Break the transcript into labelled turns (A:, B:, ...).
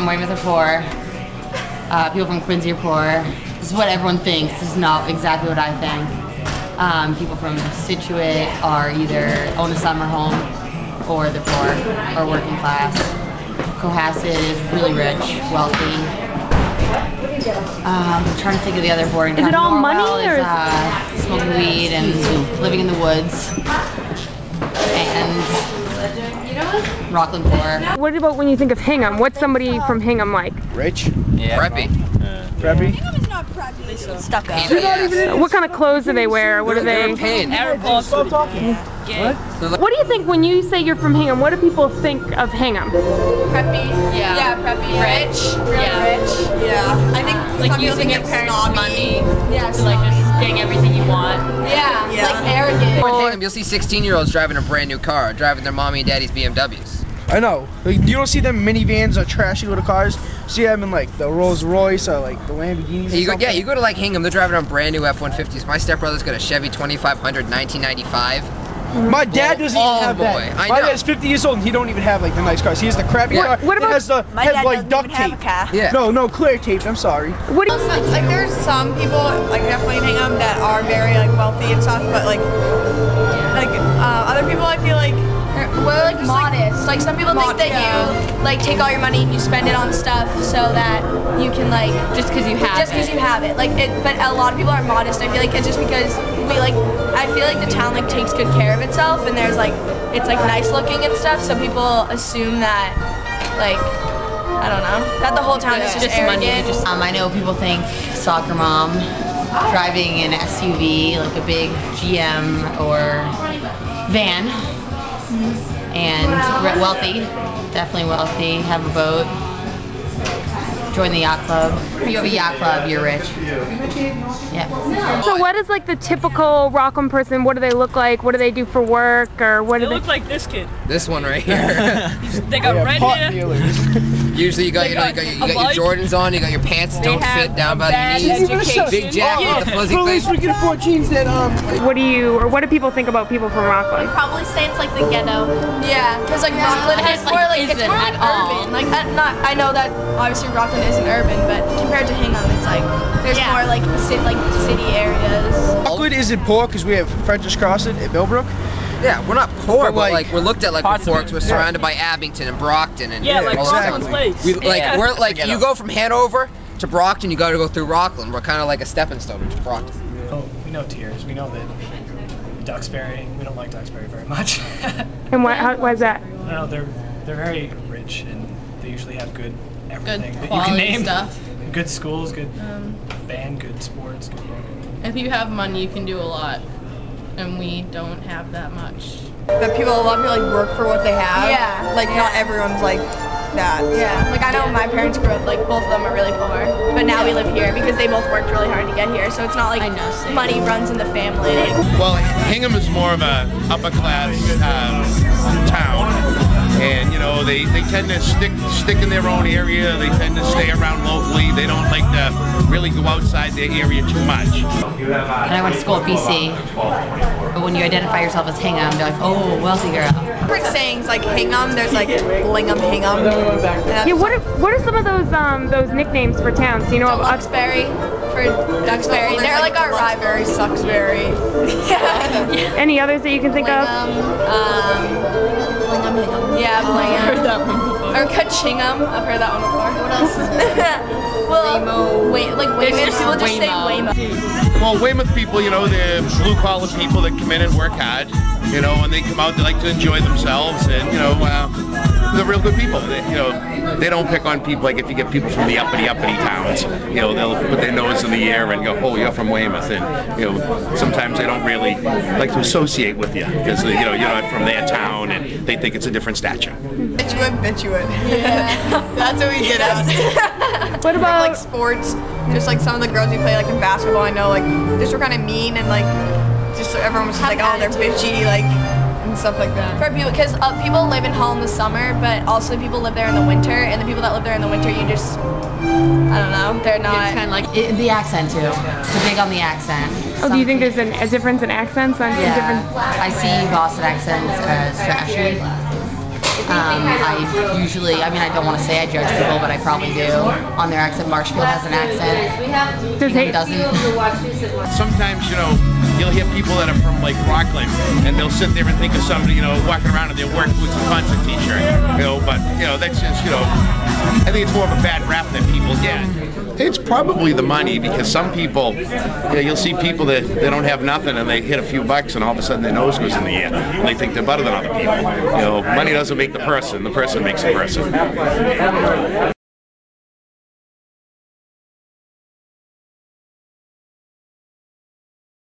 A: Weymouth are poor. People from Quincy are poor. This is what everyone thinks. This is not exactly what I think. People from Scituate are either own a summer home or they're poor or working class. Cohasset is really rich, wealthy. I'm trying to think of the other boarding towns.
B: Is it all money or
A: is smoking weed and living in the woods. And Rockland poor.
B: What about when you think of Hingham? What's somebody from Hingham like?
C: Rich.
D: Yeah. Preppy.
C: Preppy.
E: Hingham is not preppy.
A: Stuck up.
B: What kind of clothes do they wear? What are they?
C: Stop talking.
B: What do you think when you say you're from Hingham? What do people think of Hingham?
E: Preppy. Yeah, preppy. Rich. Really rich. Yeah. I think
F: like using your parents' money
E: yeah,
F: to like just getting everything you want.
E: Yeah, like arrogant.
D: In Hingham, you'll see 16-year-olds driving a brand new car, driving their mommy and daddy's BMWs.
C: I know. Like, you don't see them minivans or trashy little cars. You see them in like the Rolls Royce or like the Lamborghinis.
D: You go to like Hingham, they're driving around brand new F-150s. My stepbrother's got a Chevy 2500 1995.
C: My dad doesn't even have that. My dad's 50 years old and he don't even have like the nice cars. He has the crappy car.
B: What about
C: has the like duct tape?
D: Yeah.
C: No, clear tape. I'm sorry.
B: What do you
E: Like there's some people like definitely in Hingham that are very like wealthy and stuff, but like other people I feel like
G: we're like modest. Like some people think that you like take all your money and you spend it on stuff so that you can like
F: Just because you have
G: it. Like but a lot of people are modest. I feel like it's just because I feel like the town like takes good care of itself and there's like it's like nice looking and stuff. So people assume that like I don't know that the whole town is just arrogant.
A: I know people think soccer mom driving an SUV like a big GM or van. And wealthy, definitely wealthy, have a boat, join the yacht club. If you have a yacht club, you're rich. Yeah.
B: So what is like the typical Rockland person? What do they look like? What do they do for work? Or what do they
F: look like this kid.
D: This one right here.
F: They got red hair.
D: Usually you got your Jordans on, you got your pants that don't fit down by the knees. Big jacket with the fuzzy
C: At least we can afford jeans that
B: What do people think about people from Rockland?
G: I'd probably say it's like the ghetto. Yeah, because like Rockland has more like it's more like urban. Like I know that obviously Rockland isn't urban, but compared to Hingham, it's like there's more like city areas.
C: Rockland isn't poor because we have French's Crossing at Millbrook.
D: Yeah, we're not poor, but like we're looked at like we're poor because we're surrounded by Abington and Brockton and
F: like Rockland's place.
D: We're like you go from Hanover to Brockton, you got to go through Rockland. We're kind of like a stepping stone to Brockton.
H: Oh, we know tiers. We know that Duxbury. We don't like Duxbury very much.
B: And why is that?
H: No, they're very rich and they usually have good everything
F: Good
H: that you can name.
F: stuff.
H: Good schools, good band, good sports. Good
F: If you have money, you can do a lot. And we don't have that much.
E: that a lot of people like work for what they have.
G: Yeah.
E: Like not everyone's like that.
G: Yeah, like I know my parents grew up, like both of them are really poor, but now we live here because they both worked really hard to get here, so it's not like money runs in the family.
I: Well, Hingham is more of a upper class town, and you know they tend to stick in their own area. They tend to stay around locally. They don't like to really go outside their area too much.
A: And I went to school at BC, but when you identify yourself as Hingham, they're like, oh, wealthy girl.
E: Different sayings like Hingham. There's like Blingham, Hingham.
B: Yeah, what are some of those nicknames for towns? Do you know about
G: Duxbury for Duxbury. They're like our
E: Rybury, Suxbury.
G: Yeah.
B: Any others that you can think of?
G: Blingham, Hingham. Yeah, Blingham.
F: I've heard that one before.
G: Or Kachingham. I've heard that one before. What else is there? Well, Weymouth. People just say Weymouth.
I: Well, Weymouth people, you know, they're blue-collar people that come in and work hard. You know, when they come out, they like to enjoy themselves, and you know, they're real good people. They don't pick on people like if you get people from the uppity towns. You know, they'll put their nose in the air and go, "Oh, you're from Weymouth," and you know, sometimes they don't really like to associate with you because you know you're not from their town, and they think it's a different stature.
E: Bituin. Yeah. That's what we get at.
B: What about
E: like sports? Just like some of the girls we play like in basketball, I know like just were kind of mean and like just everyone was like, oh, they're bitchy, like and stuff like that.
G: For people, because people live in Hull in the summer, but also people live there in the winter, and the people that live there in the winter, you just, I don't know, they're not.
A: It's kind of like the accent too. It's big on the accent.
B: Oh, do you think there's a difference in accents?
A: I see Boston accents as trashy. I usually, I mean, I don't want to say I judge people, but I probably do on their accent. Marshfield has an accent.
B: Does he?
A: Doesn't.
I: Sometimes, you'll hear people that are from like Rockland, and they'll sit there and think of somebody, walking around in their work boots and concert t-shirt, but that's just, I think it's more of a bad rap that people get. It's probably the money, because some people, you'll see people that they don't have nothing and they hit a few bucks and all of a sudden their nose goes in the air and they think they're better than other people. Money doesn't make the person makes the person.